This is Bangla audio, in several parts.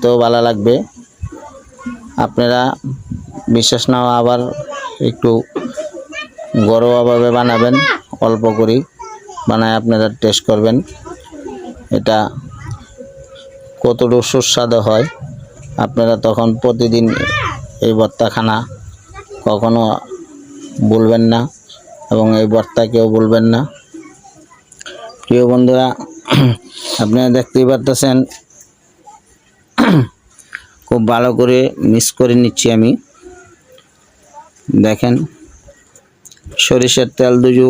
খেতেও ভালো লাগবে। আপনারা বিশ্বাস না আবার একটু ঘরোয়াভাবে বানাবেন, অল্প করে বানায় আপনারা টেস্ট করবেন এটা কতটুকু সুস্বাদু হয়। আপনারা তখন প্রতিদিন এই ভর্তা খানা কখনো ভুলবেন না এবং এই ভর্তা কেউ ভুলবেন না। প্রিয় বন্ধুরা, আপনারা দেখতেই পারতেছেন খুব ভালো করে মিক্স করে নিচ্ছি আমি। দেখেন সরিষার তেল দুজু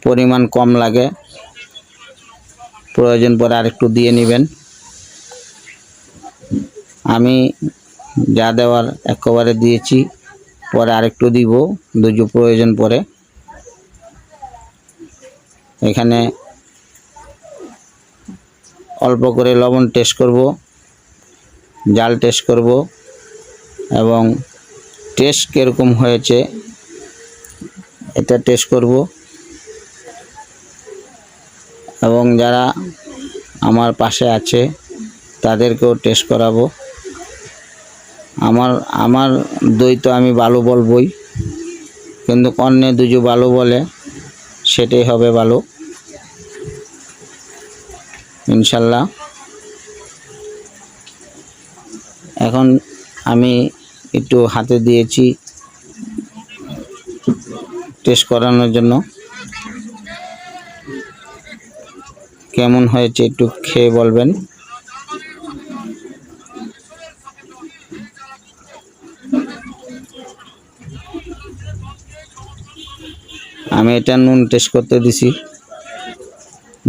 পরিমাণ কম লাগে, প্রয়োজন পরে আরেকটু দিয়ে নেবেন। আমি যা দেওয়ার একেবারে দিয়েছি, পরে আরেকটু দিব দুজু প্রয়োজন পরে। এখানে অল্প করে লবণ টেস্ট করব, জাল টেস্ট করব এবং টেস্ট কীরকম হয়েছে এটা টেস্ট করব এবং যারা আমার পাশে আছে তাদেরকেও টেস্ট করাবো। আমার দই তো আমি ভালো বলবই, কিন্তু অন্য দুজু ভালো বলে সেটাই হবে ভালো ইনশাল্লাহ। এখন আমি একটু হাতে দিয়েছি টেস্ট করানোর জন্য, কেমন হয়েছে একটু খেয়ে বলবেন। আমি এটা নুন টেস্ট করতে দিছি।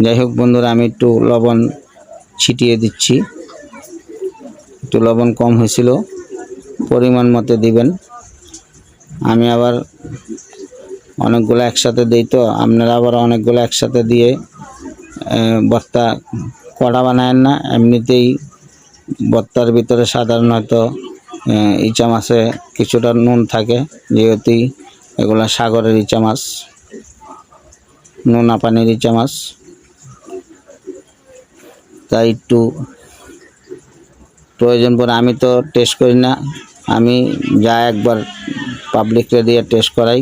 যাই হোক বন্ধুরা, আমি একটু লবণ ছিটিয়ে দিচ্ছি, একটু লবণ কম হয়েছিল, পরিমাণ মতো দিবেন। আমি আবার অনেকগুলো একসাথে দিই, তো আপনারা আবার অনেকগুলো একসাথে দিয়ে ভর্তা কড়া বানায়েন না। এমনিতেই ভর্তার ভিতরে সাধারণত ইচা মাছে কিছুটা নুন থাকে, যেহেতু এগুলা সাগরের ইচা মাছ, নোনা পানির ইচা মাছ, তাই একটু প্রয়োজন পড়ে। আমি তো টেস্ট করি না, আমি যা একবার পাবলিককে দিয়ে টেস্ট করাই।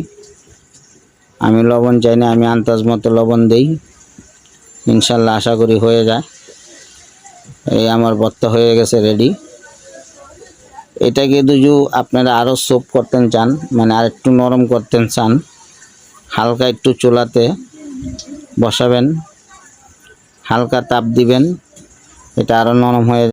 আমি লবণ চাই না, আমি আন্দাজ মতো লবণ দেই, ইনশাল্লাহ আশা করি হয়ে যায়। এই আমার ভর্তা হয়ে গেছে রেডি। এটাকে দুজু আপনারা আরও সফট করতেন চান, মানে আর একটু নরম করতেন চান, হালকা একটু চুলাতে বসাবেন, হালকা তাপ দিবেন, এটা আরও নরম হয়ে